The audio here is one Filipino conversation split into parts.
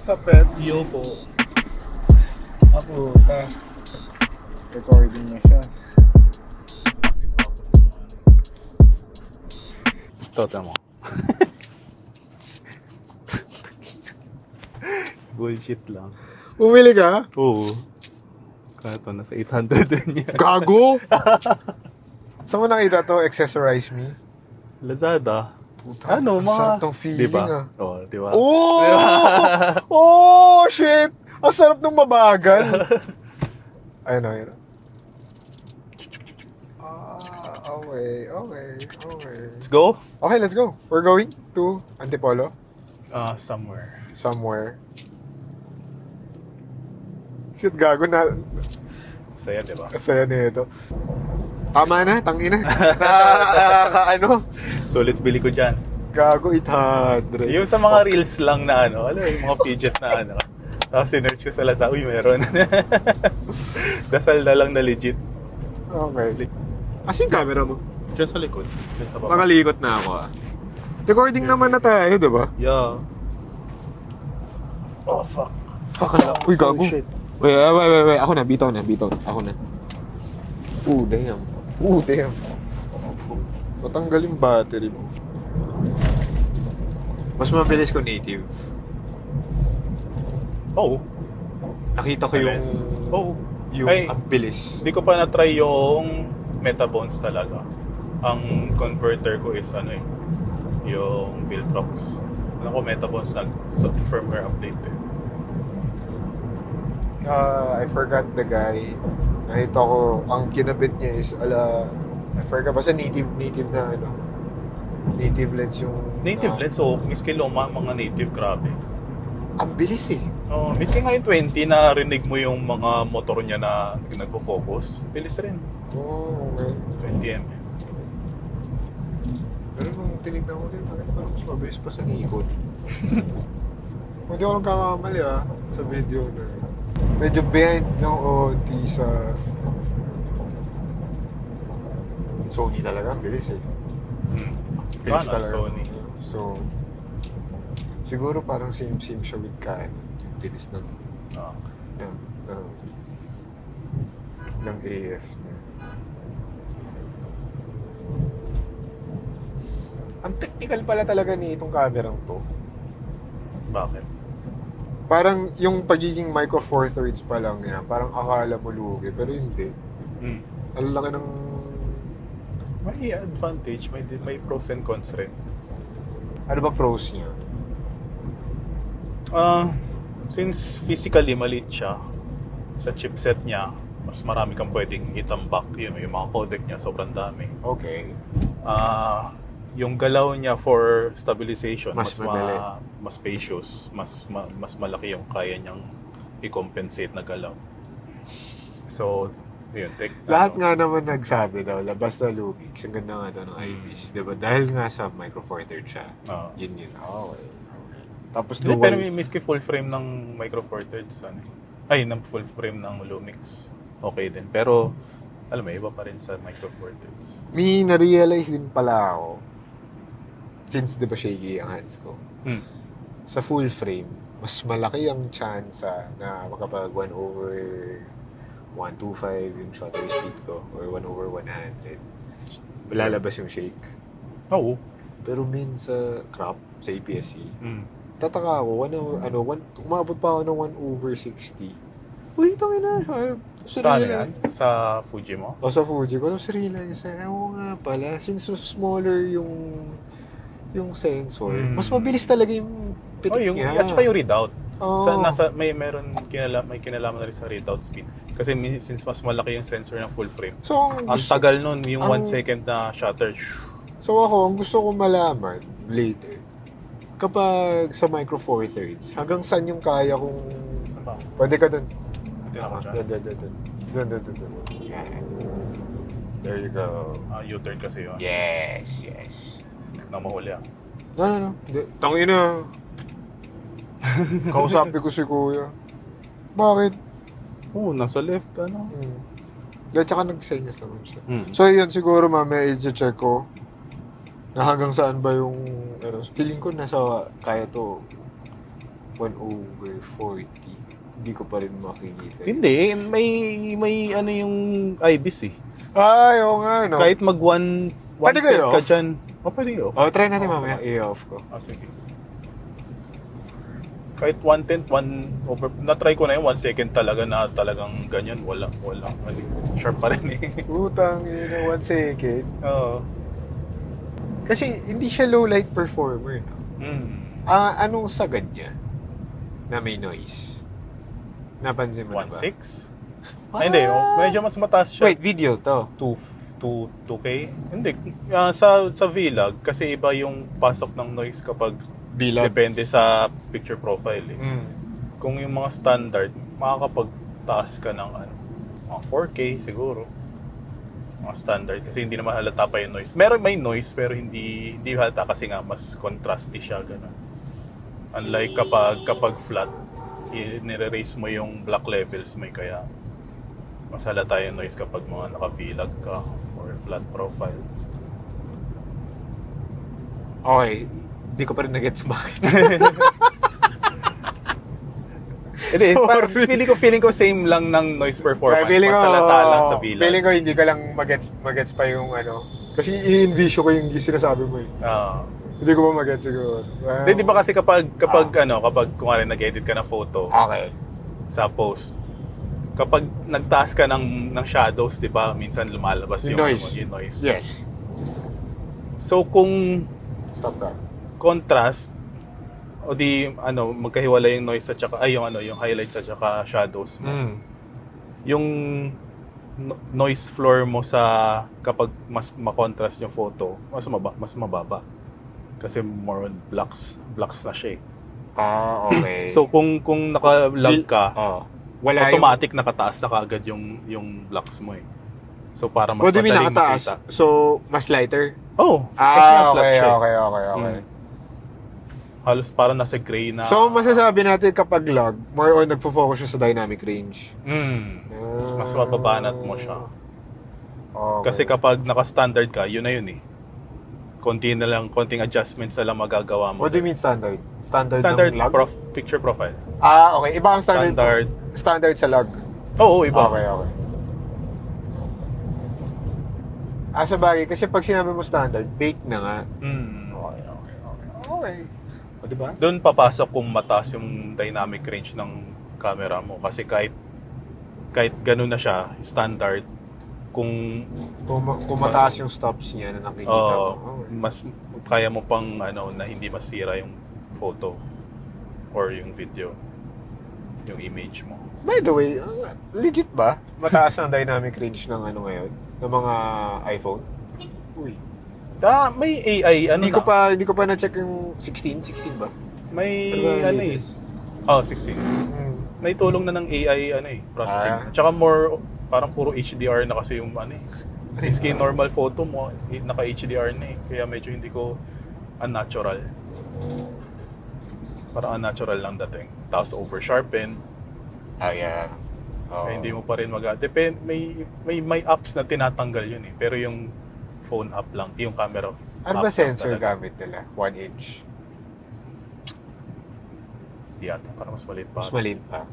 sa pets. Yo po. Puta. Recording na siya. Ito, tama. Bullshit lang. Bumili ka? Oo. Kaya ito, nasa 800 din yan. Gago! Saan mo nakita to? Accessorize me? Lazada. Puta, Ano, ang mga... sarap tong feeling diba? ah. Oo, diba? Oh! Diba? Oh, shit! Ang sarap ng mabagal. Ayun, ayun. Okay. Let's go? Okay, let's go. We're going to Antipolo? Somewhere. Somewhere. Shit, gago na. Saya, diba? Kasaya nito. Tama na, tangina. Ano? Sulit bili ko dyan. Gago 800. Yung sa mga reels lang na ano, alam mo, yung mga fidget na ano. Tapos sinerch ko sa Lazada, uy, meron. Dasal na lang na legit. Okay. Asin camera mo? Diyan sa likod. Diyan sa baba. Nakalikot na ako ah. Recording naman na tayo, diba? Yeah. Oh, fuck. Fuck na. Uy, gago. Oh, shit. Wait. Ako na, bitaw na. Ako na. Damn. Matanggal yung battery mo. Mas mabilis ko native. Oh. Nakita ko yung... Mabilis. Oh. Yung Ay. ang bilis. Hindi ko pa na-try yung Metabones talaga. Ang converter ko is ano eh, yung Viltrox. Alam ko Metabones firmware update eh. I forgot the guy. Nakita ko, ang kinabit niya is I forgot, basta native na ano. Native lens yung... Native lens, so miski luma, mga native, grabe. Ang bilis eh. Oh, miski nga yung 20 na rinig mo yung mga motor niya na nagfo-focus, bilis rin. Oh, okay. 20 mm. Pero nung tinignan ko din, bakit parang mas mabilis pa sa Nikon? Hindi ako nagkakamali sa video na. Medyo behind ng OT sa Sony talaga, ang bilis eh. Bilis Canon, talaga. Sony. So, siguro parang same siya with Canon. Yung bilis ng Ah. ng AF niya. Ang technical pala talaga ni itong camerang to. Bakit? Parang yung pagiging micro four thirds pa lang yan, parang akala mo lugi, pero hindi. Ang laki ng... May advantage, may pros and cons rin. Ano ba pros niya? Since physically maliit siya, sa chipset niya, mas marami kang pwedeng itambak. Yung mga codec niya, sobrang dami. Okay. Yung galaw niya for stabilization, Mas madali. mas spacious, mas malaki yung kaya niyang i-compensate na galaw. So, yun. Lahat nga naman nagsabi daw, labas na Lumix. Ang ganda nga daw ng IBIS. Diba? Dahil nga sa micro four thirds siya. Yun. Okay. Tapos Hindi, pero may miski full frame ng micro four thirds, ng full frame ng Lumix. Okay din. Pero, alam mo, iba pa rin sa micro four thirds. May na-realize din pala ako. Since di ba shaky ang hands ko. Sa full frame, mas malaki ang chance na makapag 1/125 yung shutter speed ko or 1/100. Lalabas yung shake. Oo. Pero sa crop, sa APS-C, tataka ako, umabot pa ako ng 1/60. Uy, tangina siya. Saan yan? Sa Fuji mo? O sa Fuji ko, tapos realize, ewan nga pala, since smaller yung sensor, mas mabilis talaga yung pitik niya. At saka yung readout. Oh. May kinalaman na rin sa readout speed. Kasi since mas malaki yung sensor ng full frame, So, ang tagal nun, yung 1 second na shutter. So ang gusto ko malaman later, kapag sa micro four thirds, hanggang saan yung kaya kong... Pwede ka dun. Dun. There you go. U-turn kasi yun. Yes. Na mahuli No. Tangina. Kausapin ko si Kuya. Bakit? nasa left, Tsaka nag-senyas naman siya. So yun, siguro mamaya i-check ko na hanggang saan ba yung feeling ko nasa kaya to 1/40. Hindi ko pa rin makikita. Hindi, may ano yung IBIS eh. Ay, oo nga, no? Kahit mag one Pwede ko cent ka i-off? dyan. Pwede i-off. Try natin mamaya. I-off ko. Sige. Kahit 1/10, na-try ko na yun, 1 second talaga na talagang ganyan. Wala. Sharp pa rin eh. Utang, 1 second. Oo. Kasi hindi siya low light performer, no? Anong sagad niya na may noise? Napansin mo na ba? 1.6? Ay, hindi. Medyo mas mataas siya. Wait, video to. 2K? Hindi. Sa vlog, kasi iba yung pasok ng noise kapag Bilag. depende sa picture profile eh. Mm. Kung yung mga standard, makakapagtaas ka ng mga 4K siguro. Mga standard kasi hindi naman halata pa yung noise. May noise pero hindi halata kasi nga mas contrasty siya ganun. Unlike kapag flat, nire-raise mo yung black levels may kaya mas halata yung noise kapag mga naka-vlog ka or flat profile. Okay. Hindi ko pa rin na-gets bakit. Hindi, parang Sorry. feeling ko same lang ng noise performance. Feeling Mas ko, halata lang sa vlog. feeling ko hindi ka lang magets pa yung ano. Kasi i-envision ko yung sinasabi mo eh. Hindi ko pa magets siguro. Wow. Di ba kasi kapag kung nag-edit ka ng photo Okay. sa post, kapag nagtaas ka ng shadows, di ba, minsan lumalabas yung noise. Yes. So kung Stop that. contrast o di magkahiwalay yung noise at saka yung highlights at saka shadows mo. Yung noise floor mo sa kapag mas ma-contrast yung photo, mas mababa. Kasi more on blacks na siya eh. Okay. So kung naka-log ka, wala automatic nakataas na kaagad yung blocks mo eh. So para mas What do you mean madaling nakataas? makita. So, mas lighter? Kasi nga flat siya eh. Okay. Halos parang nasa gray na. So, masasabi natin kapag log, more on nagfo-focus siya sa dynamic range. Mas mababanat mo siya. Okay. Kasi kapag naka-standard ka, yun na yun eh. Konting adjustments na lang magagawa mo. What do you mean standard? Standard ng log? Picture profile. Okay. Iba ang standard. Standard sa log. Oo, iba. Okay. Sa bagay, kasi pag sinabi mo standard, bake na nga. Okay. O, diba? Doon papasok kung mataas yung dynamic range ng camera mo. Kasi kahit ganun na siya, standard, kung mataas yung stops niya na nakikita mo. mas kaya mo pang na hindi masira yung photo or yung video, yung image mo. By the way, legit ba? Mataas ang dynamic range ng ngayon? Ng mga iPhone? Uy. May AI Hindi ko pa na-check yung 16 ba? May latest? 16. May tulong na ng AI processing. Tsaka more parang puro HDR na kasi yung Iski normal photo mo, naka HDR na eh. Kaya medyo hindi ko unnatural. Parang unnatural lang dating. Tapos over sharpen. Yeah. Kaya hindi mo pa rin depend may apps na tinatanggal yun eh. Pero yung phone app lang, yung camera. Ano ba sensor gamit nila? 1 inch? Di yata, parang mas maliit pa. Mas maliit pa.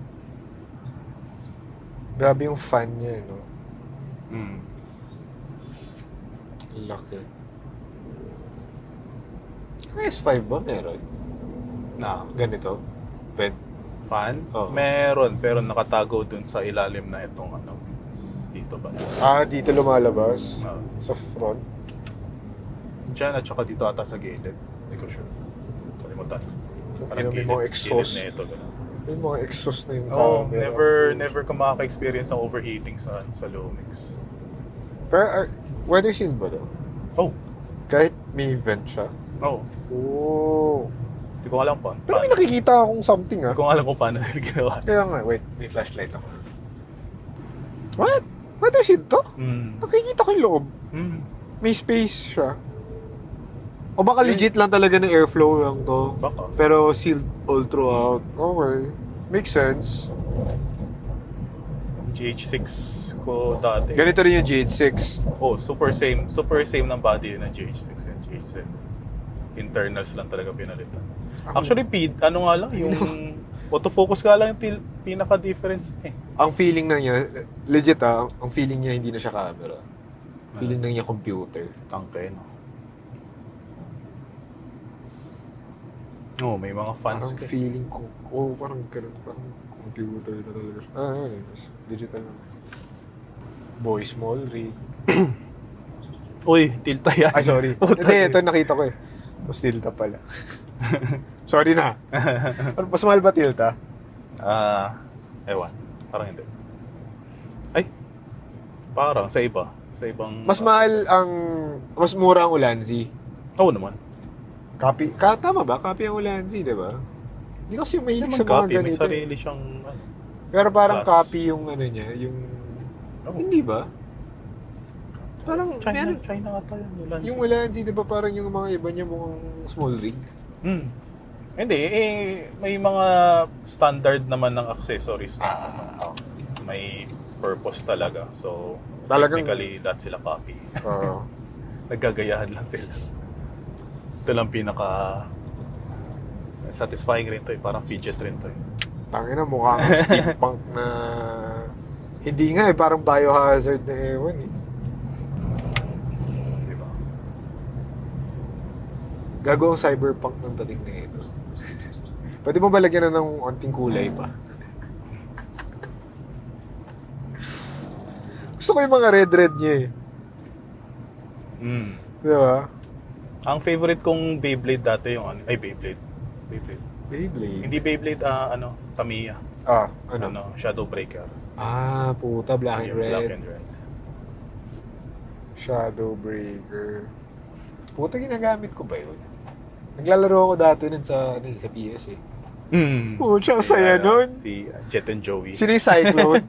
Grabe yung fan niya, no? Laki. Ang S5 ba meron? Na Ganito? Vent? fan? Oo. Meron, pero nakatago dun sa ilalim na itong dito ba? Dito lumalabas? Oo. Sa front? Diyan at saka dito ata sa gilid. Hindi ko sure. Kalimutan. May mga exhaust. Gilid na ito. Ganun. May mga exhaust na yung Oh, camera. never ka makaka-experience ng overheating sa Lumix. Pero, weather shield ba daw? Oh. Kahit may vent siya? Oh. Oh. Hindi ko alam pa. Pero may nakikita akong something Hindi ko alam kung paano nila ginawa. Kaya nga, wait, may flashlight ako. What? Weather shield to? Nakikita ko yung loob. May space siya. O baka legit lang talaga ng airflow lang to. Baka. Pero sealed all throughout. Okay. Makes sense. GH6 ko dati. Ganito rin yung GH6. Oh, super same ng body yun ng GH6 and GH7. internals lang talaga pinalitan. Actually, ano nga lang, yung autofocus nga lang yung pinaka-difference eh. Ang feeling na niya, legit ang feeling niya hindi na siya camera. Feeling na niya computer. Tangke, no? Oh, may mga fans Parang feeling ko, parang ganun, parang computer na talaga siya. Anyways, digital na. Boy Small Rig. Uy, tilta yan. Ay, sorry. Hindi, ito nakita ko eh. Tapos Tilta pala. Sorry na. Mas mahal ba Tilta? Ewan. Parang hindi. Ay, parang sa iba. Sa ibang... Mas mahal mas mura ang Ulanzi. Oo naman. Tama ba? Copy ang Ulanzi, di ba? Hindi kasi mahilig sa mga Copy, may ganito. sarili siyang... Pero parang class. copy yung ano niya, yung... Hindi ba? Parang China ata yun. Ulanzi. yung Ulanzi, di ba parang yung mga iba niya mukhang small rig? Hindi, may mga standard naman ng accessories na may purpose talaga. So, Talagang- technically, lahat sila copy. Oo. Naggagayahan lang sila. Ito lang pinaka satisfying rin to eh. Parang fidget rin to eh. Tangina, mukhang steampunk na... Hindi nga eh, parang biohazard na ewan eh. Diba? Gago ang cyberpunk ng dating na ito. Pwede mo ba lagyan na ng onting kulay pa? Gusto ko yung mga red niya eh. Di ba? Ang favorite kong Beyblade dati yung ano, ay Beyblade. Beyblade. Hindi Beyblade, Tamiya. Ano? Shadow Breaker. Puta, black and Yung red. Black and red. Shadow Breaker. Puta, ginagamit ko ba yun? Naglalaro ako dati nun sa PS eh. Pucha, ang saya nun. Si Jet and Joey. Sino yung Cyclone?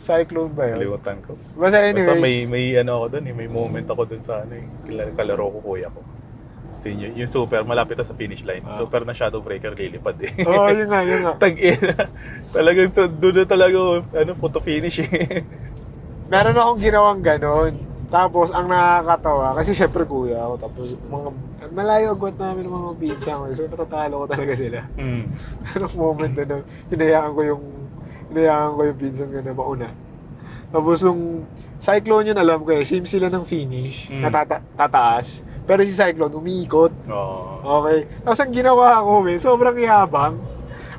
Cyclone ba yun? Kalimutan ko. Basta Basta anyways. may ano ako doon, may moment ako doon sa kalaro ko kuya ko. Kasi yung super, malapit na sa finish line. Super na Shadow Breaker, lilipad eh. Oo, yun nga. Tag-ina. Talagang doon na talaga, photo finish eh. Meron akong ginawang ganon. Tapos, ang nakakatawa, kasi syempre kuya ako, tapos malayo agwat namin ng mga pizza ko. So, natatalo ko talaga sila. Anong moment na hinayaan ko yung pinsan ko na mauna. Tapos yung Cyclone yun, alam ko eh, same sila ng finish, na tataas. Pero si Cyclone, umiikot. Okay. Tapos ang ginawa ko, sobrang yabang.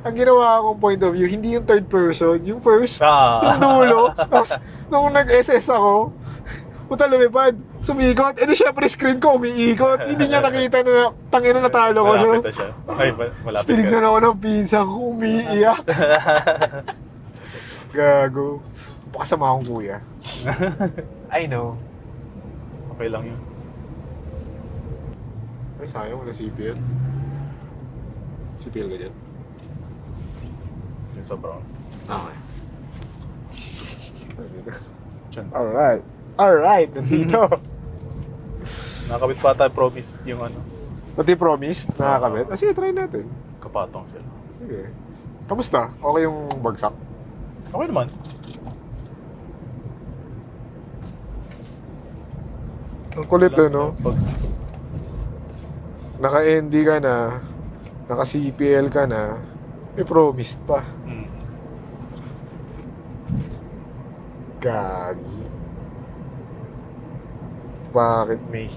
Ang ginawa kong point of view, hindi yung third person, yung first, yung dulo. Tapos, nung nag-SS ako, puta lumipad, sumikot. Eh di syempre screen ko umiikot. Hindi niya nakita na tangina natalo ko. Malapit na siya. Ay, malapit ka. Tinignan ako ng pinsan ko, umiiyak. Gago. Pakasama akong kuya. I know. Okay lang yun. Ay, sayang wala CPL. CPL ka dyan? Yung sa brown. Okay. Diyan. Alright, nandito. Nakakabit pa tayo, promise, yung Pati promise, nakakabit. Sige, try natin. kapatong sila. Sige. Kamusta? Okay yung bagsak? Okay naman. Ang kulit no? Pag, Naka-ND ka na, naka-CPL ka na, may promised pa. Gagi. Bakit may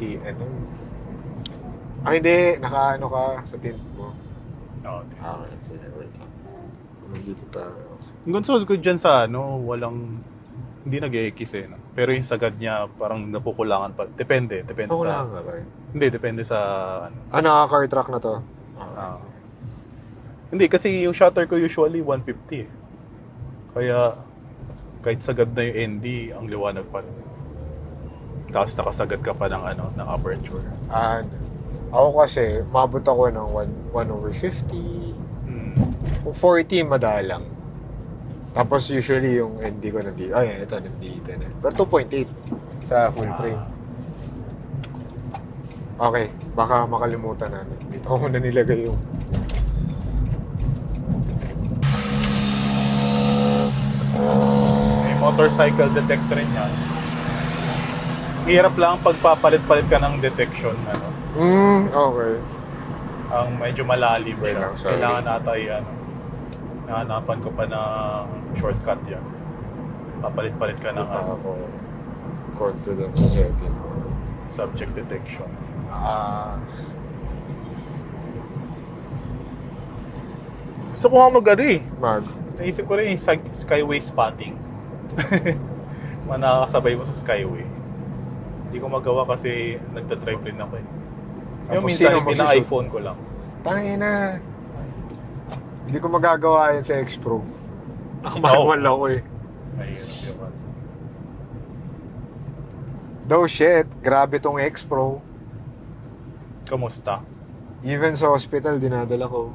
hindi, naka-ano ka sa tint mo. Okay, sige, wait lang. Nandito tayo. Ang gusto ko dyan sa hindi nag-e-ekis eh. No? Pero yung sagad niya parang nakukulangan pa. Depende Ako sa... lang ba rin? Hindi, depende sa Naka-car track na to. Hindi, kasi yung shutter ko usually 150 eh. Kaya kahit sagad na yung ND, ang liwanag pa rin. Tapos nakasagad ka pa ng aperture. Ako kasi, mabot ako ng 1/50. 40 madalang. Tapos usually yung ND ko nandito. Ito nandito na. Pero 2.8 sa full frame. Okay, baka makalimutan natin. Dito ko muna nilagay yung... May motorcycle detector rin yan. Hirap lang pagpapalit-palit ka ng detection. Okay. Ang medyo malalim Wait siya. lang, sorry. Kailangan nata nahanapan ko pa ng shortcut yan. Papalit-palit ka ng Hindi pa ako confident sa setting ko. subject detection. Gusto ko nga Mag. Naisip ko rin yung skyway spotting. Nakakasabay mo sa skyway. Hindi ko magawa kasi nagta-drive rin ako eh. Yung Tapos minsan, sino pina-iPhone ko lang. Tangina. Hindi ko magagawa yan sa X Pro. Nakamarwal ako eh. Ayun, diba? Though shit, grabe tong X Pro. Kamusta? Even sa hospital, dinadala ko.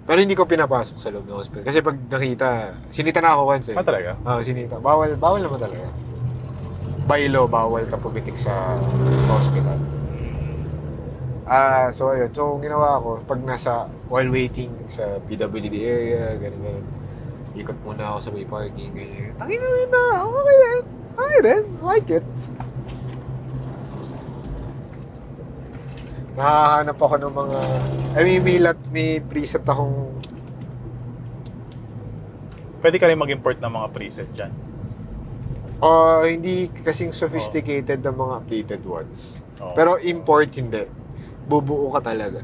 Pero hindi ko pinapasok sa loob ng hospital. Kasi pag nakita, sinita na ako once eh. Talaga? Sinita. Bawal naman talaga. By law, bawal ka pumitik sa hospital. So ayun. So, ginawa ko, pag while waiting sa PWD area, ganun. Ikot muna ako sa may parking, ganyan. Tangina na, okay then. Okay then, like it. Nakahanap ako ng mga... may preset akong... Pwede ka rin mag-import ng mga preset dyan. Hindi kasing sophisticated ng mga updated ones. Oh. Pero import, hindi. Bubuo ka talaga.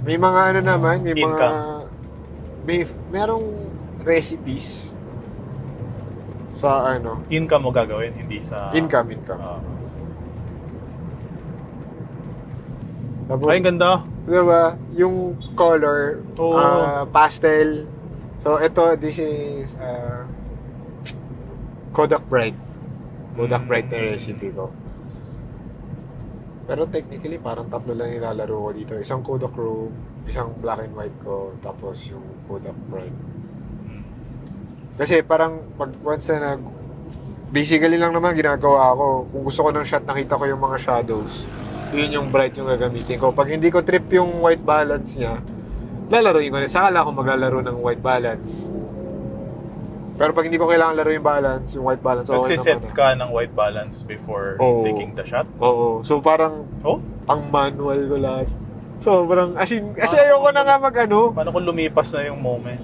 May mga ano naman, may mga... Merong recipes sa ano. Income mo gagawin, hindi sa... Income. Tapos, Ay, ang ganda. diba, yung color, pastel. So, this is Kodak Bright. Kodak Bright na recipe ko. Pero technically, parang tatlo lang nilalaro ko dito. Isang Kodak Chrome, isang black and white ko, tapos yung Kodak Bright. Kasi parang once na basically lang naman ginagawa ko. Kung gusto ko ng shot, nakita ko yung mga shadows. Yun yung bright yung gagamitin ko. Pag hindi ko trip yung white balance niya, lalaroin ko rin. Sakala ako maglalaro ng white balance. Pero pag hindi ko kailangan laro yung balance, yung white balance, okay Nagsiset naman. ka ng white balance before taking the shot? Oo. So parang, ang manual ko lahat. So parang, kasi ayoko na nga Paano kung lumipas na yung moment?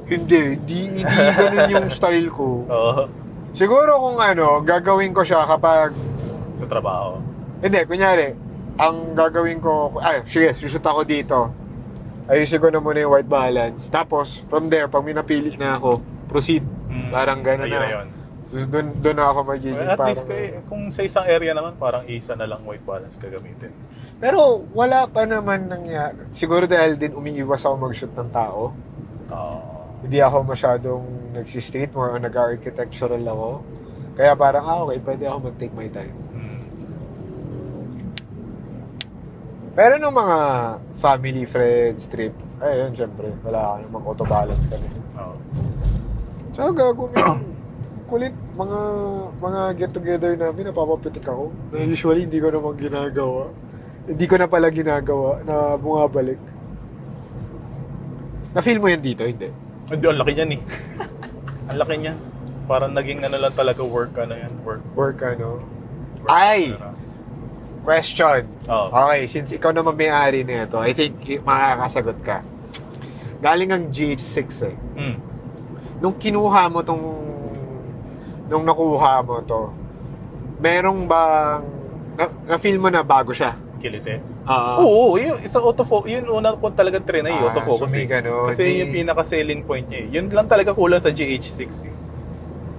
Hindi ganun yung style ko. Siguro kung gagawin ko siya kapag sa trabaho. Hindi, kunyari, ang gagawin ko, sige, sushoot ako dito. Ayusin ko na muna yung white balance. Tapos, from there, pag may napili na ako, proceed. Parang gano'n na. Ayun. So, doon na ako magiging At parang... least, kung sa isang area naman, parang isa na lang white balance gagamitin. Pero, wala pa naman nangyari. Siguro dahil din umiiwas ako mag-shoot ng tao. Hindi ako masyadong nag-street, more on nag-architectural ako. Kaya parang, okay, pwede ako mag-take my time. Pero nung mga family, friends, trip, ayun, syempre, wala ka namang auto-balance ka rin. Tsaka gagawin, kulit, mga get-together namin, napapapitik ako. Na usually, hindi ko naman ginagawa. Hindi ko na pala ginagawa na bumabalik. Na-feel mo yan dito, hindi? Hindi, ang laki niyan eh. Ang laki niyan. Parang naging lang talaga work. Work. Ay! Question. Okay, since ikaw naman may-ari na ito, I think makakasagot ka. Galing ang GH6 eh. Nung kinuha mo nung nakuha mo to, merong bang, na-feel mo na bago siya? Kilite? Oo, yun, sa autofocus, yun una ko talaga trinay, autofocus. So may ganun. Kasi yun yung pinaka-selling point niya. Yun lang talaga kulang sa GH6.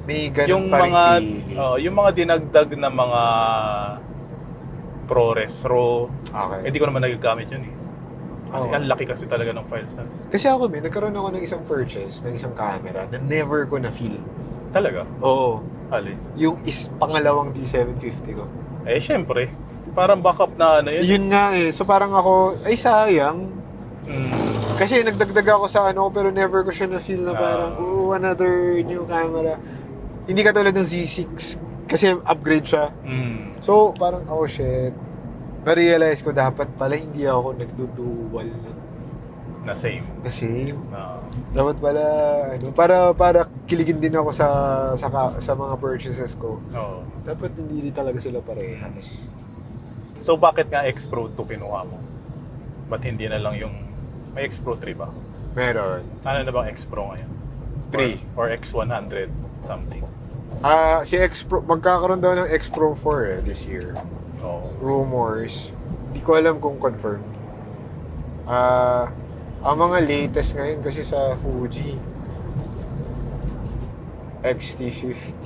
May ganun pa rin feeling. Yung mga dinagdag na mga ProRes, RAW. Okay. Hindi ko naman nagagamit yun eh. Kasi ang laki kasi talaga ng files na. Kasi ako, nagkaroon ako ng isang purchase, ng isang camera na never ko na-feel. Talaga? Oo. Alin? Yung pangalawang D750 ko. Syempre. Parang backup na yun. Yun nga eh. So parang ako, sayang. Kasi nagdagdag ako sa pero never ko siya na-feel na parang, another new camera. Hindi katulad ng Z6. Kasi upgrade siya. So, parang, shit. Na-realize ko dapat pala hindi ako nagdudual na same. Dapat pala, para kiligin din ako sa mga purchases ko. Dapat hindi talaga sila parehas. So bakit nga X Pro 2 kinuha mo? Ba't hindi na lang yung... May X Pro 3 ba? Meron. Ano na bang X Pro ngayon? 3. Or X100 something. Si X Pro, magkakaroon daw ng X Pro 4 this year. Oo. Rumors. Hindi ko alam kung confirmed. Ang mga latest ngayon kasi sa Fuji, XT50,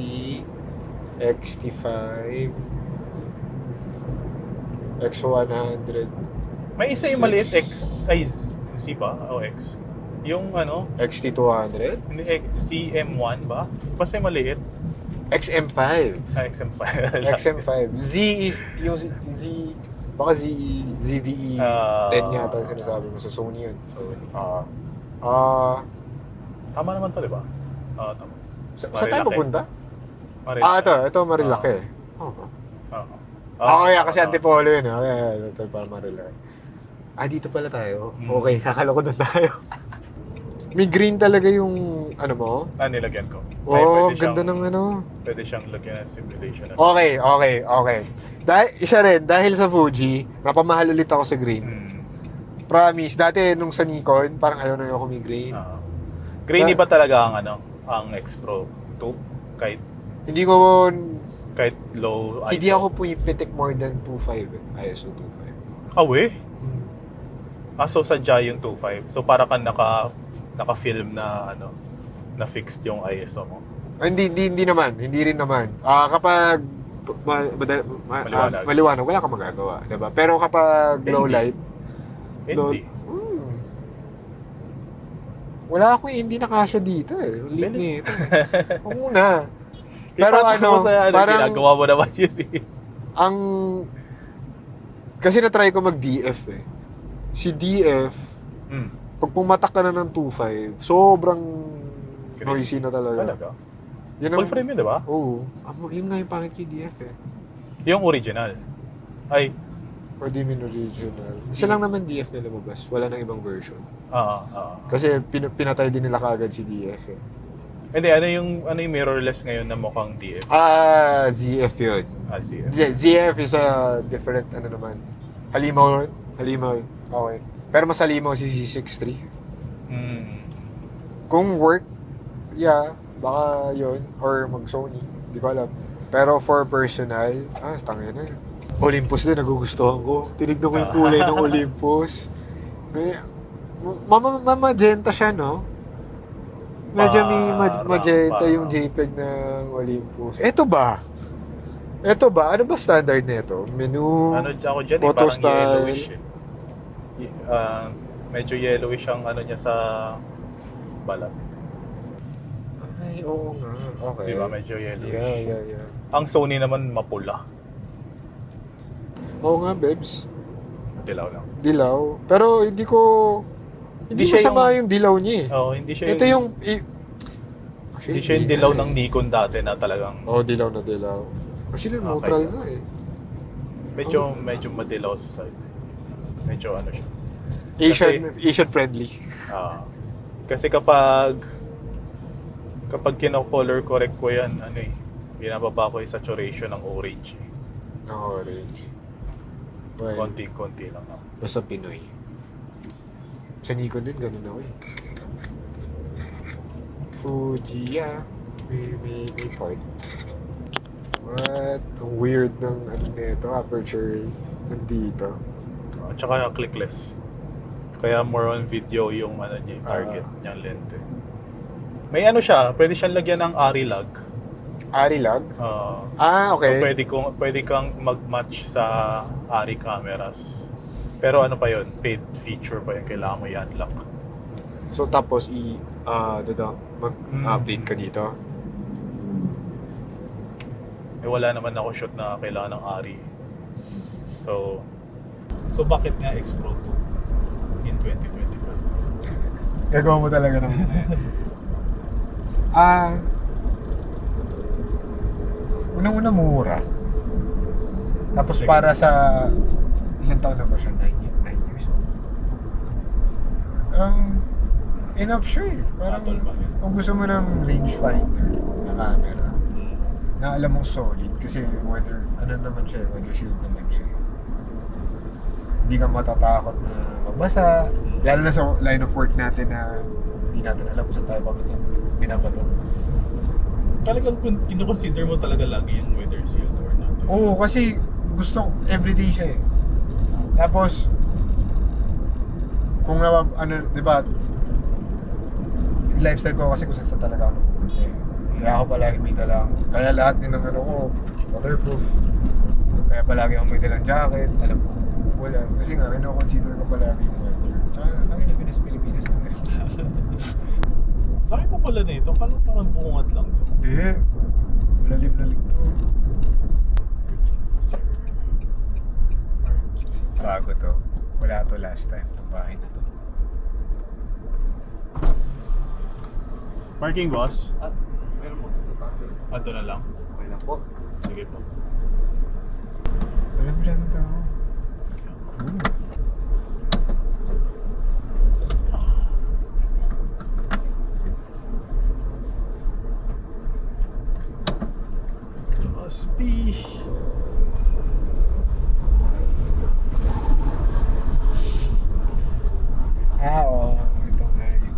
XT5, X100. May isa yung maliit X... Ay, Z ba? O X? Yung ano? XT200, Hindi, CM1 ba? Basta yung maliit. XM5. XM5. XM5. Z is yung Z, baka ZVE 10 yata ang sinasabi mo sa Sony yun. Sony. Tama naman to, di ba? Tama. Sa tayo pupunta? Marilaki. Ito Marilaki. Oo. Yeah, kasi Antipolo yun. Ito para Marilaki. Dito pala tayo. Okay, kakala ko doon tayo. May green talaga yung ano mo? Nilagyan ko. Ganda ng ano. Pwede siyang lagyan ng simulation. Okay. Isa rin, dahil sa Fuji, napamahal ulit ako sa green. Promise, dati nung sa Nikon, parang ayaw na ako may green. Grainy ba talaga ang ang X Pro 2? Kahit hindi ko low ISO? Hindi ako pumipitik more than 2.5 ISO 2.5. We? So sadya yung 2.5. So para kang naka-film na na fixed yung ISO mo. Hindi naman, hindi rin naman. Kapag maliwanag, wala kang magagawa, 'di ba? Pero kapag low light, wala akong hindi nakasya dito eh. Lit nito. Oo na. Pero parang ginagawa mo naman yun eh. Kasi na-try ko mag-DF eh. Si DF, pag pumatak ka na ng 2.5, sobrang noisy na talaga. Full frame yun, di ba? Oo. Yun nga yung pangit kay DF eh. Yung original. Or di min original. Isa lang naman DF na lumabas. Wala nang ibang version. Kasi pinatay din nila kaagad si DF eh. Hindi, ano yung mirrorless ngayon na mukhang DF? ZF yun. ZF. ZF is a different, Halimaw. Okay. Pero mas halimaw si Z6 III. Kung work, baka yun. Or mag-Sony. Hindi ko alam. Pero for personal, tangin na. Olympus din, nagugustuhan ko. Tinignan ko yung kulay ng Olympus. Magenta siya, no? Medyo may magenta yung JPEG ng Olympus. Ito ba? Ano ba standard nito? Menu, ako dyan, photo parang style. Yellowish eh. Medyo yellowish ang niya sa balat. Ay, oo nga. Okay. Di ba? Medyo yellowish. Yeah. Ang Sony naman mapula. Oo nga, Bebs. Dilaw lang. Pero hindi masama yung dilaw niya eh. Hindi siya Ito yung... Hindi siya yung dilaw ng Nikon dati na talagang... dilaw na dilaw. Actually, neutral nga eh. Medyo madilaw sa side. Medyo siya. Asian friendly. Kasi kapag kino-color correct ko yan, binababa ko yung saturation ng orange. Ng orange. Well, konti lang. Basta Pinoy. Sa Nikon din, ganun ako eh. Fuji, may part. What? Ang weird ng nito, aperture nandito. At saka clickless. Kaya more on video yung niya, target niyang lente. May siya, pwede siyang lagyan ng Arilag. Arilag? Okay. So pwede kang mag-match sa Ari cameras. Pero pa yun, paid feature pa yun, kailangan mo i-unlock. So tapos mag-update ka dito? Wala naman ako shoot na kailangan ng Ari. So bakit nga X Pro 2 in 2025? Gagawa mo talaga ng... Unang-una mura. Tapos para sa... Ilang taon na ba siya? 9 years old. Enough siya eh. Parang kung gusto mo ng rangefinder na camera, na alam mong solid kasi whether shield naman siya. hindi ka matatakot na mabasa. Lalo na sa line of work natin na hindi natin alam kung saan tayo paminsan binabato. Talagang kinoconsider mo talaga lagi yung weather sealed or not? Oo, kasi gusto everyday siya eh. Tapos, kung di ba, lifestyle ko kasi kung saan talaga ako pupunta eh. Kaya ako palagi may dalang, kaya lahat din ng ano ko, waterproof. Kaya palagi ako may dalang jacket, alam ko, wala. Kasi nga, kino-consider ko palagi yung weather. Tsaka, ang ina Pilipinas na eh. Laki pa pala na ito, parang bungat lang to. Hindi, malalim-lalim to. Bago to. Wala to last time, itong bahay na to. Parking boss? Meron po dito parking. Ato na lang. Okay lang po. Sige po. Alam mo dyan ang tao. Cool. Must be. Oo. Ito nga yun.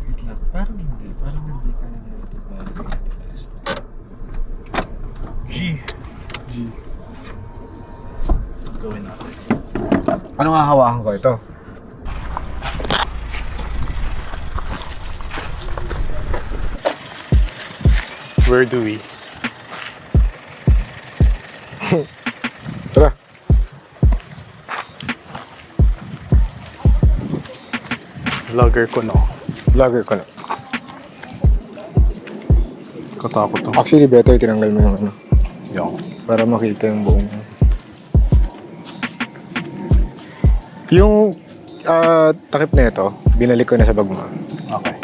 Wait lang. Parang hindi. Parang hindi ka na ito bagay na last. G. Gawin natin. Anong hahawakan ko ito? Where do we? Tara. Vlogger ko no. Vlogger ko na. Katakot to. Actually, better tinanggal mo yung ano. Yung. Para makita yung buong... Yung takip na ito, binalik ko na sa bag mo. Okay.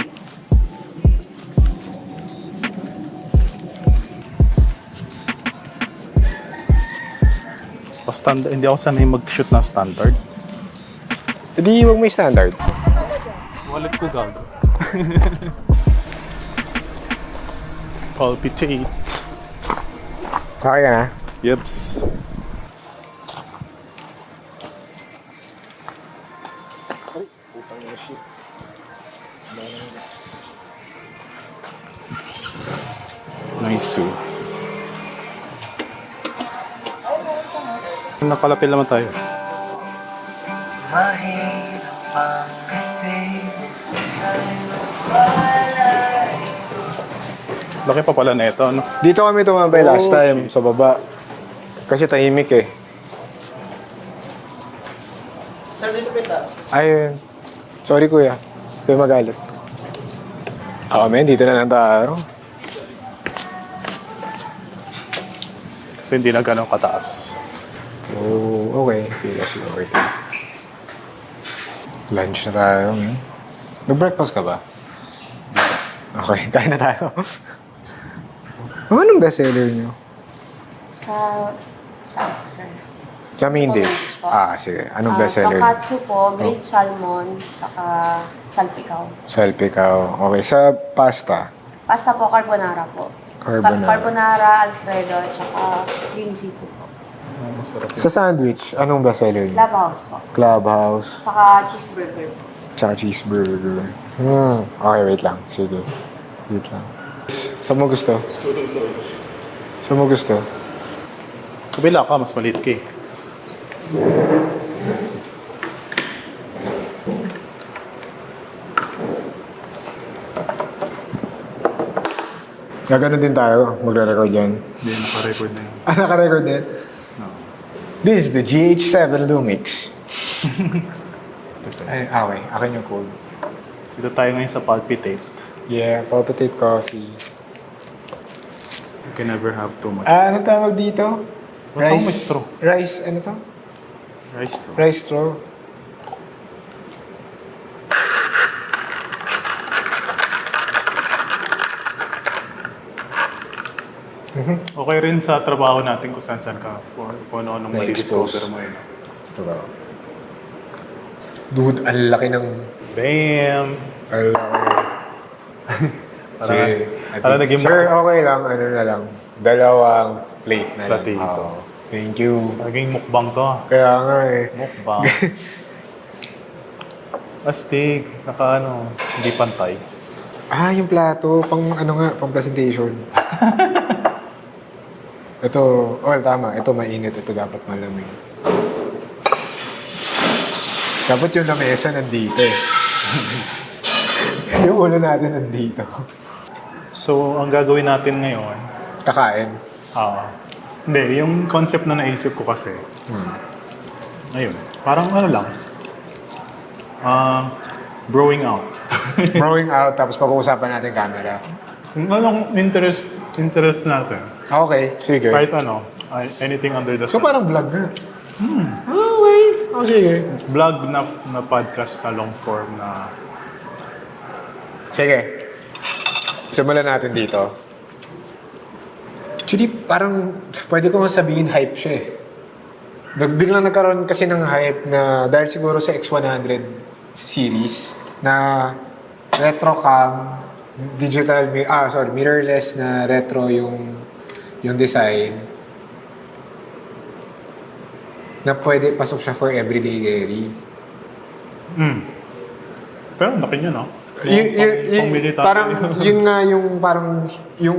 Hindi ako sanay mag-shoot ng standard. Hindi, huwag may standard. Wallet ko gago. Palpitate. Okay ka na? Yeps. Nice. Nakalapil naman tayo. Laki pa pala na ito, no? Dito kami tumambay last time, sa baba. Kasi tahimik eh. Sir, dito pita. Ay, sorry kuya. Kuya magalit. Ako men, dito na lang tayo. Kasi hindi na ganun kataas. Oh, okay. Pila siya okay. Lunch na tayo, man. Nag-breakfast ka ba? Okay, kain na tayo. Anong bestseller nyo? Sa, sir. Sa main dish? Po. Sige. Anong bestseller nyo? Tonkatsu po, grilled salmon, saka salpikaw. Salpikaw. Okay, sa pasta? Pasta po, carbonara po. Carbonara. Carbonara, alfredo, tsaka cream seafood po. Masarap Sa sandwich, anong bestseller nyo? Clubhouse po. Clubhouse. Tsaka cheeseburger po. Tsaka cheeseburger. Okay, wait lang. Sige. Wait lang. Saan mo gusto? Saan mo gusto? Kabila ka, mas maliit ka eh. Gaganon din tayo. Magre-record yan. Hindi, naka-record na yun. Naka-record din? No. This is the GH7 Lumix. Ito sa'yo. Ay, okay. Akin yung code. Dito tayo ngayon sa Palpitate. Yeah, palpitate coffee. You can never have too much. Ano tawag dito? Ba't may straw? Rice, ano to? Rice bro. Rice straw. Okay rin sa trabaho natin kung saan ka. Kung ano-anong Na-expose. mali-discover mo yun. Totoo. Dude, ang laki ng... Bam! Ang laki. Parang, Para naging Sir, okay lang. Ano na lang. Dalawang plate na lang. Platito. Oo. Thank you. Naging mukbang to. Kaya nga eh. Mukbang. Astig. Hindi pantay. Yung plato. Pang ano nga, pang presentation. Ito, tama. Ito mainit. Ito dapat malamig. Dapat yung lamesa nandito eh. Yung ulo natin nandito. So, ang gagawin natin ngayon, Kakain. hindi, yung concept na naisip ko kasi, ayun, parang lang, growing out. Growing out, tapos pag-uusapan natin camera. Kung anong interest natin, Okay, sige. kahit anything under the So sun. parang vlog na. Okay. Sige. Vlog na podcast na long form na, Sige. Simulan natin dito. Actually, parang pwede ko nga sabihin hype siya eh. Biglang nagkaroon kasi ng hype na dahil siguro sa X100 series na retro cam, mirrorless na retro yung design na pwede pasok siya for everyday carry. pero laki niya, no? Pang-military. Parang yun nga yung parang yung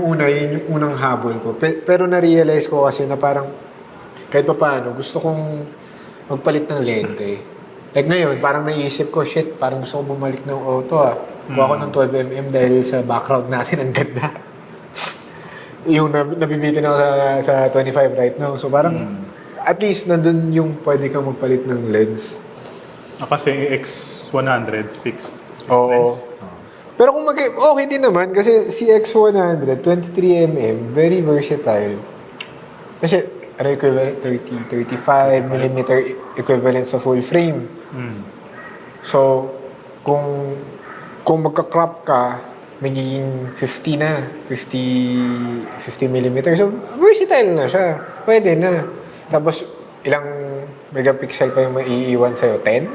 unang habol ko. Pero na-realize ko kasi na parang kahit pa paano gusto kong magpalit ng lente. Like ngayon, parang naisip ko, shit, parang gusto ko bumalik ng auto Kuha ko ng 12mm dahil sa background natin ang ganda. Yung nabibitin ako sa 25 right now. So parang at least nandun yung pwede kang magpalit ng lens. Kasi X100 fixed. Oo. Lens. Pero kung okay din naman kasi si X100, 23mm, very versatile. Kasi equivalent 35mm equivalent sa full frame. So, kung magka-crop ka, magiging 50 na, 50mm. So, versatile na siya. Pwede na. Tapos, ilang megapixel pa yung maiiwan sa'yo? 10?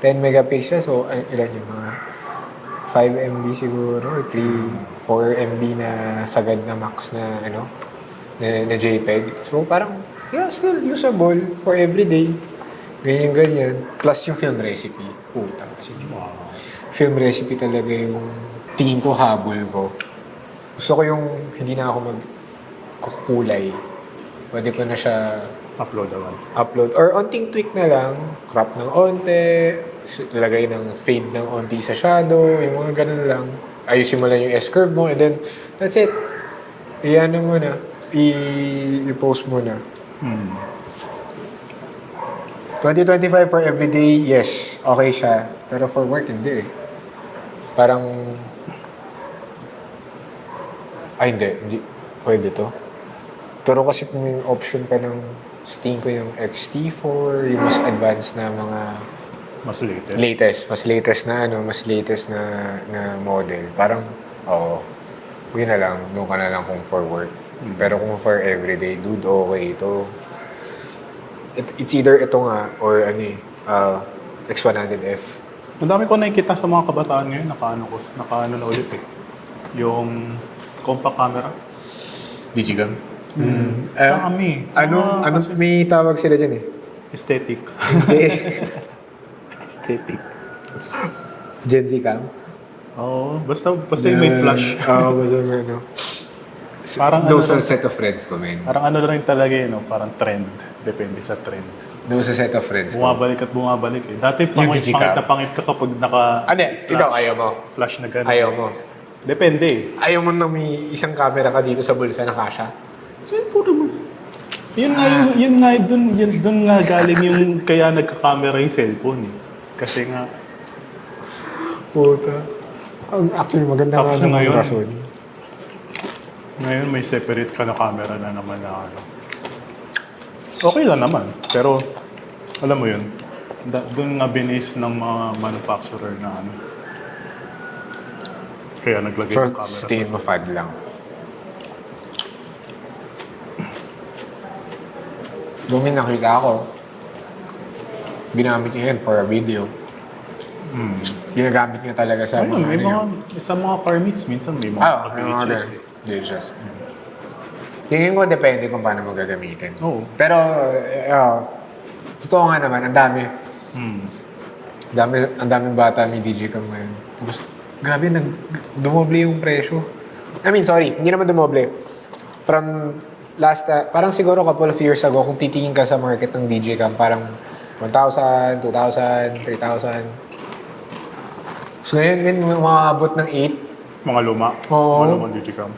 10 megapixel. So, ilan yung mga 5 MB siguro, 4 MB na sagad na max na na JPEG. So parang, still usable for everyday. Ganyan. Plus yung film recipe. Puta kasi. Film recipe talaga yung tingin ko habol ko. Gusto ko yung hindi na ako magkukulay. Pwede ko na siya upload. Or onting tweak na lang. Crop ng onte. Lagay ng fade ng onti sa shadow. Yung mga ganun lang. Ayusin mo lang yung S-curve mo. And then, that's it. Iyan mo na. I-post mo na. 2025 for everyday, yes. Okay siya. Pero for work, hindi. Parang... hindi. Pwede to. Pero kasi kung may option ka ng sa tingin ko yung XT4, yung mas advanced na mga Mas latest. Mas latest na model. Parang, yun na lang, doon ka na lang kung for work. Pero kung for everyday, dude, okay ito. It's either ito nga, or X100F. Ang dami ko nakikita sa mga kabataan ngayon, nakaano na ulit eh. Yung compact camera. Digicam? Kami. May tawag sila dyan eh. Aesthetic. Hindi. Aesthetic. Gen Z cam? Oo, basta yung may flash. Basta may Parang those are set of friends ko, man. Parang rin talaga yun, parang trend. Depende sa trend. Those are set of friends ko. Bumabalik eh. Dati pangit na pangit ka kapag naka... Ikaw ayaw mo? Flash na gano'n. Ayaw mo? Depende eh. Ayaw mo na may isang camera ka dito sa bulsa na kasha? Cellphone naman. Yun nga, dun nga galing yung kaya nagka-camera yung cellphone eh. Kasi nga... Puta. Actually, maganda Tapos nga naman ngayon, rason. Ngayon may separate ka na camera na naman na Okay lang naman. Pero, alam mo yun, dun nga binis ng mga manufacturer na kaya naglagay ng camera. So, tingin mo fad lang. Doon may nakita ako. Ginamit niya yan for a video. Ginagamit niya talaga sa Ayun, may ano sa mga car meets, minsan may mga may mga VHS. VHS. Tingin ko depende kung paano mo gagamitin. Oo. Pero, totoo nga naman, ang dami. Ang daming bata may Digicam ngayon. Tapos, grabe, dumoble yung presyo. I mean, sorry, hindi naman dumoble. From parang siguro couple of years ago, kung titingin ka sa market ng Digicam, parang 1,000, 2,000, 3,000. So ngayon, umaabot ng 8. Mga luma. Oo. Mga lumang Digicam.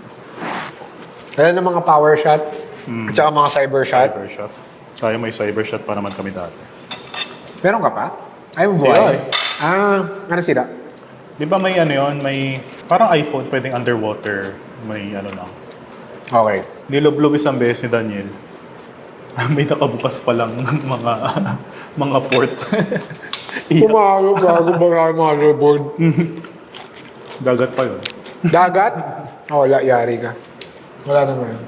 Kaya ng mga power shot, at saka mga cyber shot. Cybershot. Tayo may cybershot pa naman kami dati. Meron ka pa? Ay, mo Sira buhay? Ano sila? Di ba may ano yun, may parang iPhone pwedeng underwater, may ano lang. Okay. Niloblob isang beses ni Daniel. May nakabukas pa lang mga port. Pumalo, bago ba yung motherboard? Dagat pa yun. Dagat? Wala, yari ka. Wala na ngayon.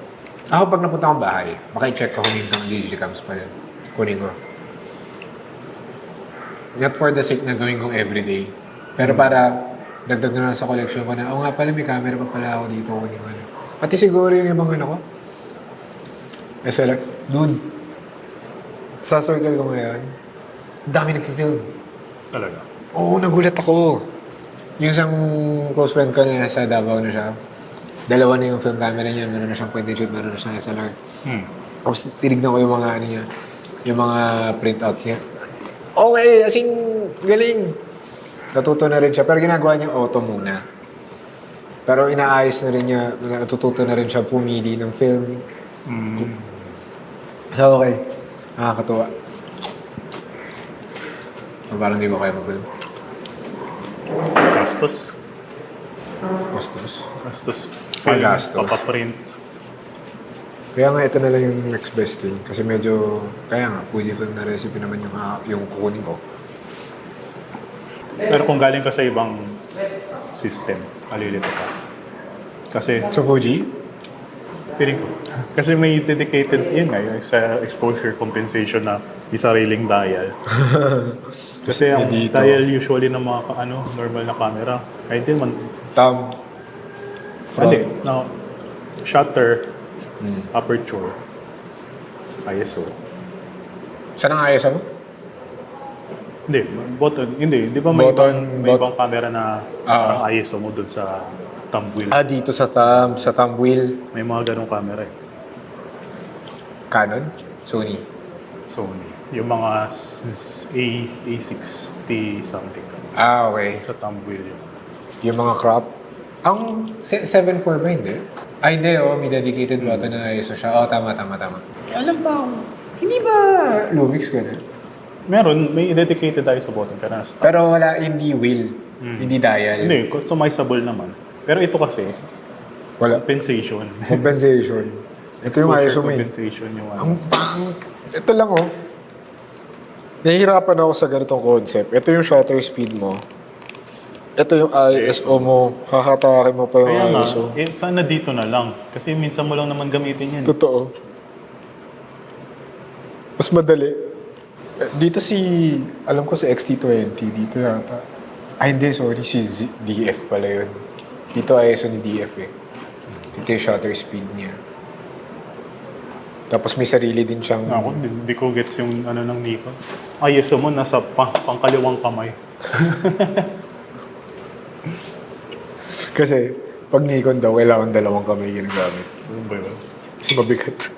Ako pag napunta akong bahay, maki-check ko kung yung Digicams pa yan. Kunin ko. Not for the sake na gawin kong everyday. Pero para dagdag na lang sa collection ko na, nga pala, may camera pa pala ako dito. Kunin ko na. Pati siguro yung ibang ano ko. SLR. Dude. Sa circle ko ngayon, dami nag-film. Talaga. Oo, nagulat ako. Yung isang close friend ko na nasa Davao na siya. Dalawa na yung film camera niya. Meron na siyang point and shoot, meron na siyang SLR. Tapos tinignan ko yung mga ano niya, yung mga printouts niya. Okay, as in, galing. Natuto na rin siya, pero ginagawa niya auto muna. Pero inaayos na rin niya, natututo na rin siya pumili ng film. So, okay. Nakakatuwa. Parang di ko kaya mag-film. Gastos. Bastos. Gastos. Magastos. Papaprint. Kaya nga ito na lang yung next best thing. Kasi medyo, kaya nga, Fujifilm na recipe naman yung kukunin ko. Pero kung galing ka sa ibang system, alilito ka. Kasi, So, Fuji? feeling ko. Kasi may dedicated, yun nga, yung sa exposure compensation na may sariling dial. Kasi ang Dito. dial usually ng mga normal na camera, ay hindi man, Front. hindi, no, shutter, aperture, ISO. Saan ang ayos mo? Hindi, button, hindi. Di ba may Button, may ibang camera na Ah. parang ISO mo dun sa thumb wheel? Dito sa thumb wheel. May mga ganong camera eh. Canon? Sony? Sony. Yung mga A60 something. Okay. Sa thumb wheel yun. Yung mga crop. Ang 7.4 ba hindi? Hindi, may dedicated button na ISO siya. Tama. Alam pa ako. Hindi ba Lumix ka na? Meron, may dedicated tayo sa button pero nasa Pero wala, hindi wheel. Hindi dial. Hindi, customizable naman. Pero ito kasi, Wala. compensation. Compensation. Ito yung Exposure ISO mo eh. compensation yung Ang pang... Ito lang Nahihirapan ako sa ganitong concept. Ito yung shutter speed mo. Ito yung ISO mo. Kakatakin mo pa yung Kaya nga, ISO. sana dito na lang. Kasi minsan mo lang naman gamitin yan. Totoo. Mas madali. Dito alam ko si XT20, dito yata. Hindi, sorry, si DF pala yun. Dito ISO ni DF eh. Dito yung shutter speed niya. Tapos may sarili din siyang... Ako, hindi ko gets yung ng Nikon. ISO mo nasa pangkaliwang kamay. Kasi, pag Nikon daw, kailangan dalawang kamay ginagamit. Ano ba yun? Kasi mabigat.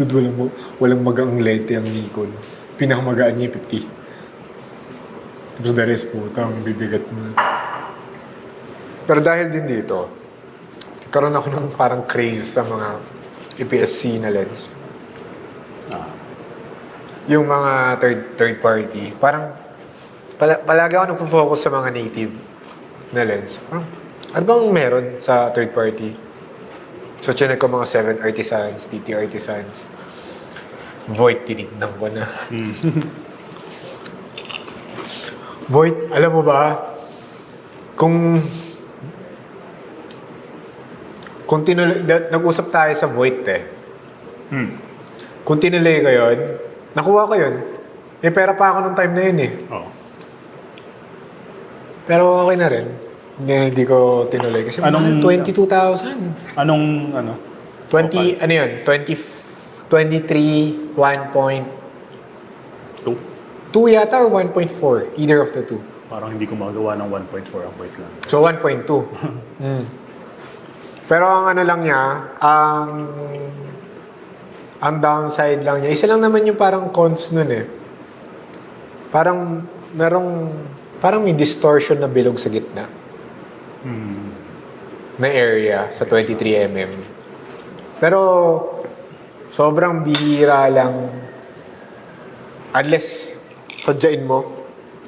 Dude, walang magang lente ang Nikon. Pinakamagaan niya 50. Tapos the rest po, bibigat mo. Pero dahil din dito, karoon ako ng parang craze sa mga APS-C na lens. Yung mga third party, parang palagi ako nagpo-focus sa mga native na lens. Ano bang meron sa third party? So, chinek ko mga 7 Artisans, TT Artisans. Voigt, tinignan ko na. Voigt, alam mo ba, kung nag-usap tayo sa Voigt Kung tinuloy ko yun, nakuha ko yun. May pera pa ako nung time na yun eh. Oo. Pero okay na rin. Hindi ko tinuloy. Kasi Anong- 22,000. Anong, 20, ano yun? 23, 1.2 2? yata or 1.4. Either of the two. Parang hindi ko magawa ng 1.4 ang weight lang. So, 1.2. Pero ang ano lang niya, ang downside lang niya, isa lang naman yung parang cons nun eh. Parang may distortion na bilog sa gitna na area sa 23mm. Pero sobrang bihira lang, unless sadyain mo,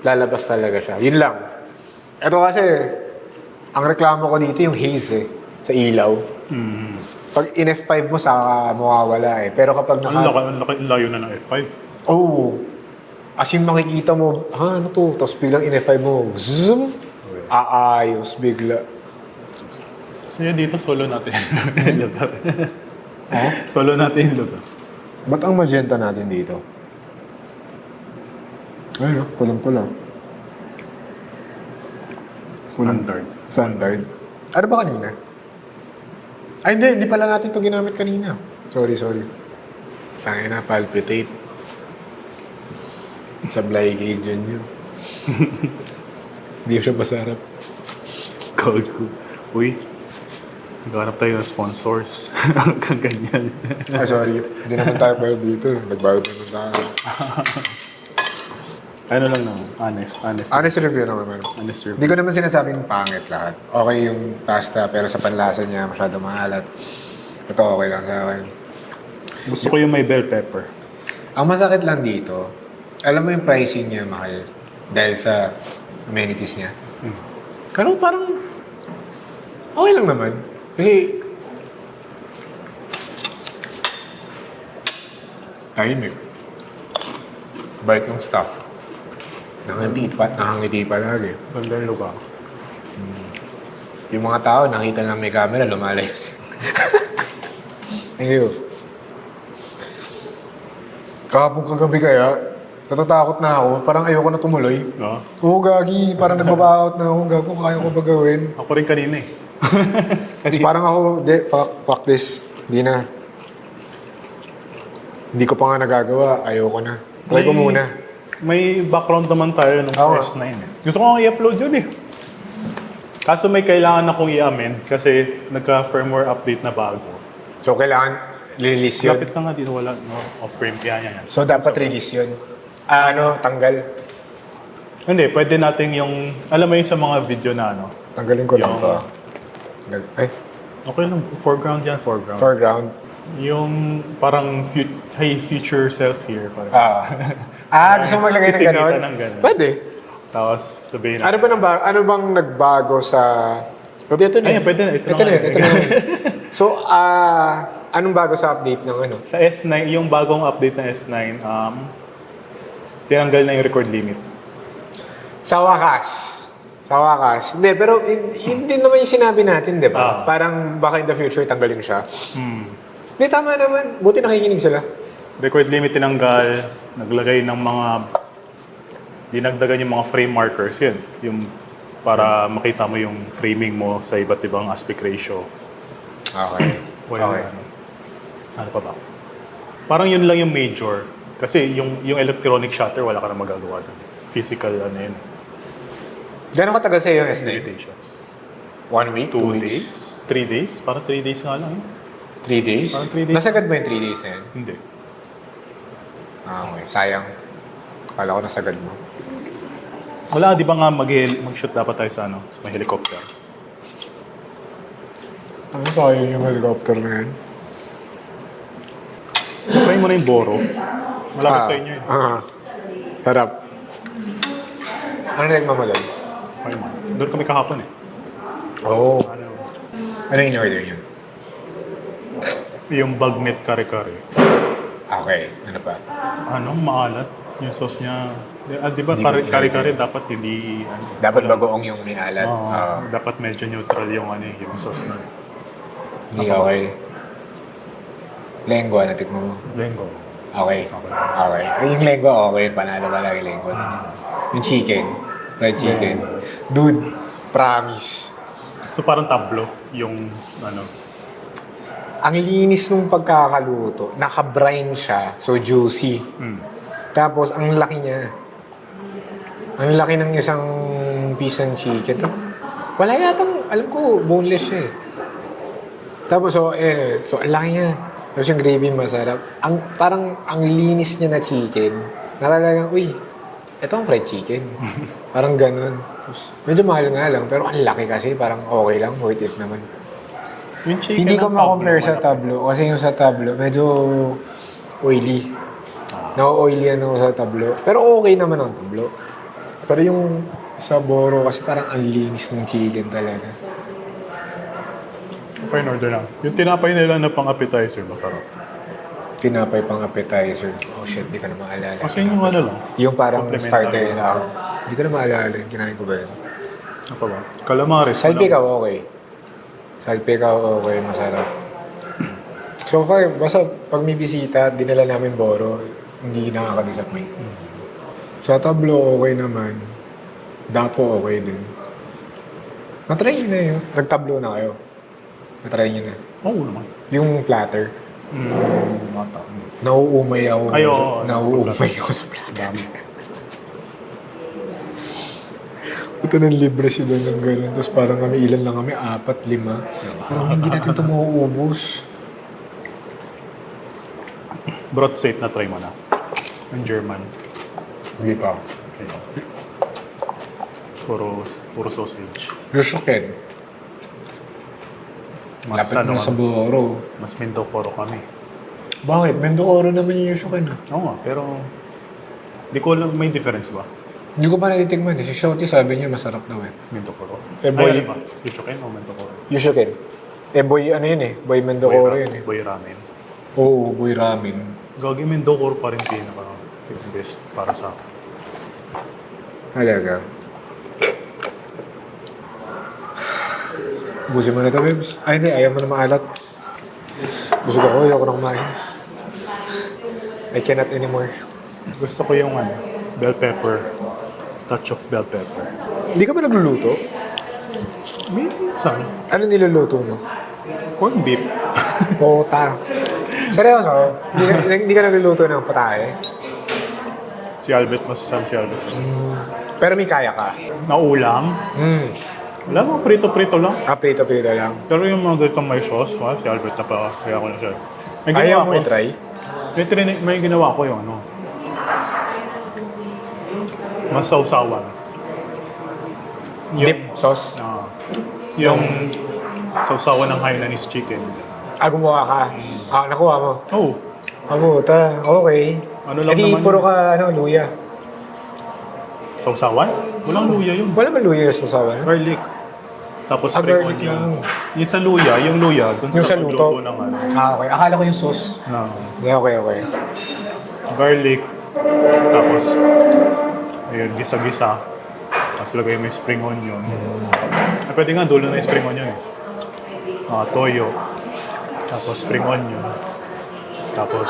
lalabas talaga siya. Yun lang. Ito kasi, ang reklamo ko dito yung haze eh, sa ilaw. Pag in F5 mo, saka mawawala eh. Pero kapag Ang layo na ng F5. Oh! As in makikita mo, ano to? Tapos biglang in F5 mo, zoom! Aayos, bigla. So yan dito, solo natin yung lugar. Solo natin yung lugar. Ba't ang magenta natin dito? Ayun, kulang-kulang. Standard. Standard. Ano ba kanina? Ay, hindi pala natin ito ginamit kanina. Sorry. Tangin na, palpitate. Sablay agent yun. Hindi siya masarap. Gago. Uy, naghanap tayo ng sponsors. Kang ganyan. Ah, sorry. Hindi naman tayo bayad dito. Nagbayad naman tayo. Ano lang naman, honest. Honest review naman. Honest review. Hindi ko naman sinasabing pangit lahat. Okay yung pasta, pero sa panlasa niya masyado maalat. Ito okay lang sa akin. Gusto ko yung may bell pepper. Ang masakit lang dito, alam mo yung pricing niya, mahal. Dahil sa amenities niya. Pero parang, okay lang naman. Kasi, tahimik. Bait ng staff. Nakangiti pa lagi. Ganda yung lugar. Yung mga tao, nakita lang may camera, lumalayas. Thank you. Kahapon kagabi kaya, natatakot na ako. Parang ayoko na tumuloy. No? Oo, gagi. Parang nagbabaot na ako. Gago, kaya ko ba gawin? Ako rin kanina eh. Tapos parang ako, fuck this. Hindi na. Hindi ko pa nga nagagawa. Ayoko na. Try ko muna. May background naman tayo ng Oo. S9 eh. Gusto ko nga i-upload yun eh. Kaso may kailangan akong i-amend kasi nagka-firmware update na bago. So, kailangan release yun. Lapit ka nga dito, wala. No? Off-frame, yan. So, dapat release yun. Tanggal. Hindi, pwede natin yung, alam mo yung sa mga video na ano. Tanggalin ko lang Yung- to. Ay, Okay lang, foreground yan, foreground. foreground. Yung parang future self here. Parang. Gusto mo maglagay ng Sisingita ganon? ng ganon. Pwede. Tapos sabihin Ano bang nagbago sa... Ito na. Ayun, pwede na. Ito Ito na na. nga. Ito na. So, anong bago sa update ng ano? Sa S9, yung bagong update ng S9, tinanggal na yung record limit. Sa wakas. Hindi, pero hindi naman yung sinabi natin, di ba? Parang baka in the future tanggalin siya. Hindi, tama naman. Buti nakikinig sila. Record limit tinanggal, naglagay ng mga, dinagdagan yung mga frame markers, yun. Yung para makita mo yung framing mo sa iba't ibang aspect ratio. Okay. Okay. Ano pa ba? Parang yun lang yung major. Kasi yung electronic shutter, wala ka na magagawa doon. Physical, ano yun. Gano'ng katagal sa'yo yung S9? Limitations. 1 week? 2 days? 3 days? Parang 3 days nga lang. 3 days? Parang 3 days. Nasagad ba yung 3 days na yan? Hindi. Okay. Sayang. Akala ko nasagad mo. Wala, di ba nga mag-shoot dapat tayo sa may helicopter? Ano sayang yung helicopter na yan? Try mo na yung Boro. Malapit sa inyo yun. Sarap. Ano na nagmamalag? Okay man. Doon kami kahapon eh. Oo. Ano, Ano yung in-order niyo? yung bagnet kare-kare. Okay. Ano pa? Ano, maalat. Yung sauce niya. Di ba Hindi ko kare-kare dapat hindi... Dapat bagoong yung may alat. Oo, dapat medyo neutral yung yung sauce na. Hindi okay. Lengua, natikmo mo? Lenggo. Okay. Okay. Ay, yung lengua, okay. Panalo ba lang yung lengua? Yung chicken. Fried chicken. Dude, promise. So parang tablo yung ano. Ang linis nung pagkakaluto. Naka-brine siya. So juicy. Tapos, ang laki niya. Ang laki ng isang piece ng chicken. Wala yatang, alam ko, boneless siya eh. Tapos, so ang laki niya. Tapos yung gravy masarap. Parang, ang linis niya na chicken. Na talagang, uy, ito ang fried chicken. Parang ganun. Tapos, medyo mahal nga lang, pero ang laki kasi. Parang okay lang, worth it naman. Yung chicken Hindi ko ng ma-compare Tablo, sa tablo. Kasi yung sa tablo, medyo oily. Na-oily ako sa tablo. Pero okay naman ang tablo. Pero yung sa Boro, kasi parang ang linis ng chicken talaga. Pa in order lang. Yung tinapay nila na pang appetizer, masarap. Tinapay pang appetizer. Oh shit, di ko na maalala. Kasi yung ano lang. Yung parang Complimentary. starter lang. Di ko na maalala. Kinain ko ba yun? Ano pa ba? Calamares. Salpikaw, okay. Salpikaw, okay. Masarap. So far, basta pag may bisita, dinala namin Boro, hindi nakaka-disappoint. Sa tablo, okay naman. Dapo, okay din. Natry nyo na yun. Nagtablo na kayo. Natry nyo na. Oo naman. Yung platter. Mata. Nauumay ako. Ay, oo. Nauumay ako sa platter. Ito nang libre sila ng gano'n. Tapos parang kami, ilan lang kami? 4, 5. Parang hindi natin ito mauubos. Brotzeit na try mo na. Yung German. Hindi pa. Okay. Puro sausage. Yusuken. Mas Lapit ano, na sa Boro. mas Mindokoro kami. Bakit? Mendocoro naman yung Yusuken ah. Oo nga, pero di ko alam, may difference ba? Hindi ko pa natitikman eh. Si Shoti sabi niya masarap daw eh. Mindokoro. Eh, boy. Ay, ano ba? Yuchoken o Mindokoro? Yusuken. Eh boy ano yun eh. Boy Mendocoro yun eh. Boy ramen. Oo, boy ramen. Gagi Mindokoro pa rin pinaka best para sa akin. Halaga. Busin mo na ito, babes. Ay, hindi. Ayaw mo na maalat. Busog ako. Ayaw ko na kumain. I cannot anymore. Gusto ko yung ano, bell pepper. Touch of bell pepper. Hindi ka ba nagluluto? Minsan, Ano niluluto mo? corn beef. Pota. Seryoso? Hindi ka nagluluto ng patae? Si Albert, masasama si Albert. Pero may kaya ka? Naulam. Wala mo, prito-prito lang. Prito-prito lang. Pero yung mga ganitong may sauce, si Albert na pa, kaya ko na siya. May Ayaw ginawa mo ko. i-try? May ginawa ko yung ano. Mas sausawan. Dip sauce? Yung sausawan ng Hainanese chicken. Gumawa ka? Nakuha mo? Oh, Puta. Okay. Ano lang Edi, naman puro yun. ka, luya. Sausawan? Walang luya yun. Wala man luya sa usawa na? Garlic. Tapos spring garlic onion. lang. Yung sa luya, dun Yung sa sa luto? pagluto ng ano. Okay. Akala ko yung sauce. Na Yeah, okay. garlic. Tapos, ayun, gisa-gisa. Tapos lagay mo yung spring onion. Pwede nga dulo na yung spring onion eh. Toyo. Tapos spring onion. Tapos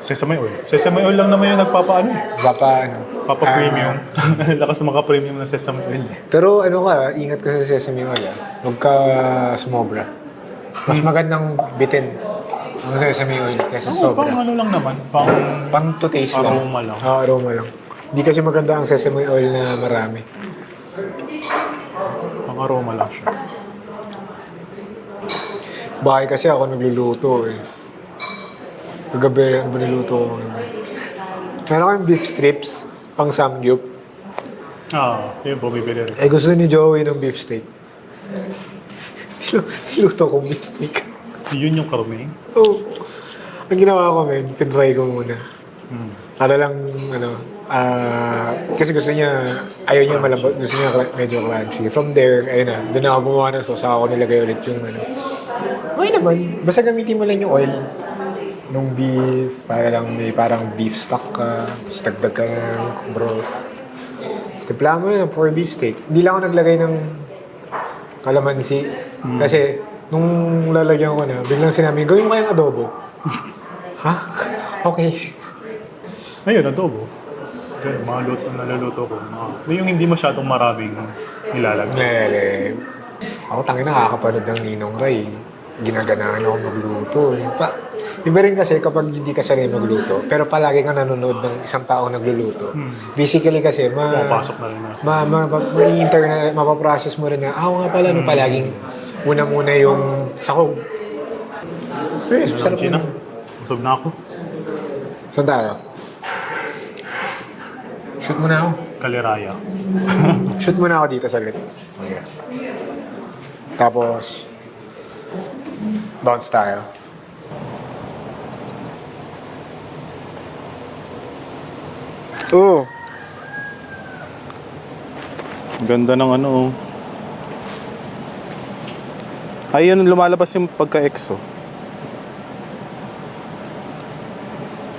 sesame oil. Sesame oil lang naman yung nagpapaano eh. Papa-premium. Lakas maka-premium na sesame oil. Pero ano ka, ingat ka sa sesame oil Huwag ka sumobra. Mas magandang bitin ang sesame oil kaysa sobra. Pang ano lang naman. Pang to taste lang. Aroma lang. Aroma lang. Hindi kasi maganda ang sesame oil na marami. Pang aroma lang siya. Bahay kasi ako nagluluto eh. Kagabi, ano ba niluto ko? Meron kami beef strips, pang samgyup. Yun po, bibili rin. Gusto ni Joey ng beef steak. Niluto ko beef steak. Yun yung karumi. Ang ginawa ko, pinry ko muna. Para lang, kasi gusto niya, ayaw niya malambot, gusto niya medyo crunchy. From there, ayun na, doon ako gumawa ng sauce, ako nilagay ulit yung Okay naman, basta gamitin mo lang yung oil nung beef, para lang may parang beef stock ka, tapos dagdag ka ng broth. Tapos timpla mo na ng 4 beef steak. Hindi lang ako naglagay ng kalamansi, kasi nung lalagyan ko na, biglang sinabi, gawin mo kayong adobo. Ha? Okay. Ayun, adobo. Yun, mga luto na naluluto ko. Yung hindi masyadong maraming nilalagay. Lele. Ako tangin nakakapanood ng Ninong Ray. Ginaganaan ako magluto. Iba rin kasi kapag hindi ka sanay magluto, pero palagi ka nanonood ng isang tao nagluluto. Basically kasi, Pumapasok na rin na. mapaprocess mo rin na, nga pala, no, palaging una-muna yung sakog. Serious, masarap Gina, na. busog na ako. Saan tayo? Shoot mo na ako. Kaliraya. Shoot mo na ako dito saglit. Okay. Tapos, bounce tayo. Oo. Ganda ng ano. Oh. Ay, yun, lumalabas yung pagka-exo.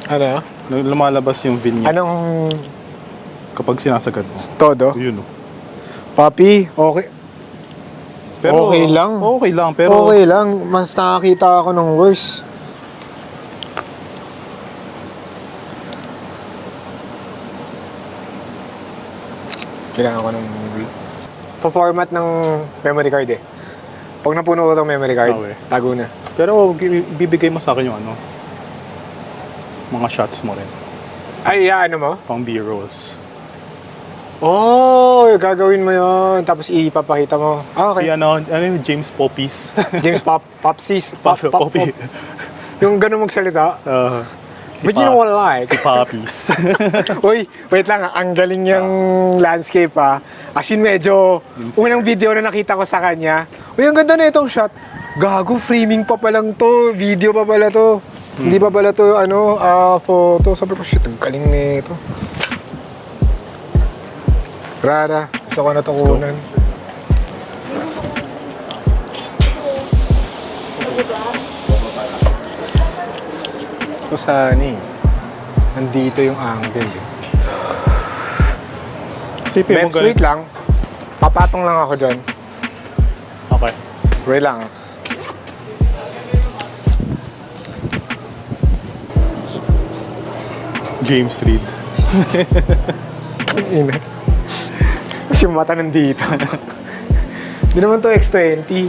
Ano? Lumalabas yung vignette Anong kapag sinasagad mo. todo? Yun, oh. Papi, okay. Okay lang. Okay lang, pero... Okay lang. Mas nakakita ako ng worse. Kailangan ko ng pa-format ng memory card eh. Pag napuno ko ng memory card, Okay. tago na. Pero bibigay mo sa akin yung ano, mga shots mo rin. Ay, ano mo? Pang B-rolls. Oh, gagawin mo yon. Tapos ipapakita mo. Ah, Si okay. ano yung James Poppies. James Popsies. Poppy. Yung ganun magsalita. Si But you know what I like? Si Poppies. Uy, wait lang. Ang galing yung landscape ah. As in medyo, unang video na nakita ko sa kanya. Uy, ang ganda na itong shot. Gago, framing pa palang to. Video pa pala to. Hindi pa pala to, photo. Sabi ko, shit, ang galing na ito. Rara, gusto ko na to kunan. Ito sa nandito yung angle eh. Sipin mo Beps, wait lang. Papatong lang ako dyan. Okay. Wait lang. James Reed. Ina. Kasi yung mata nandito. Hindi naman to X20.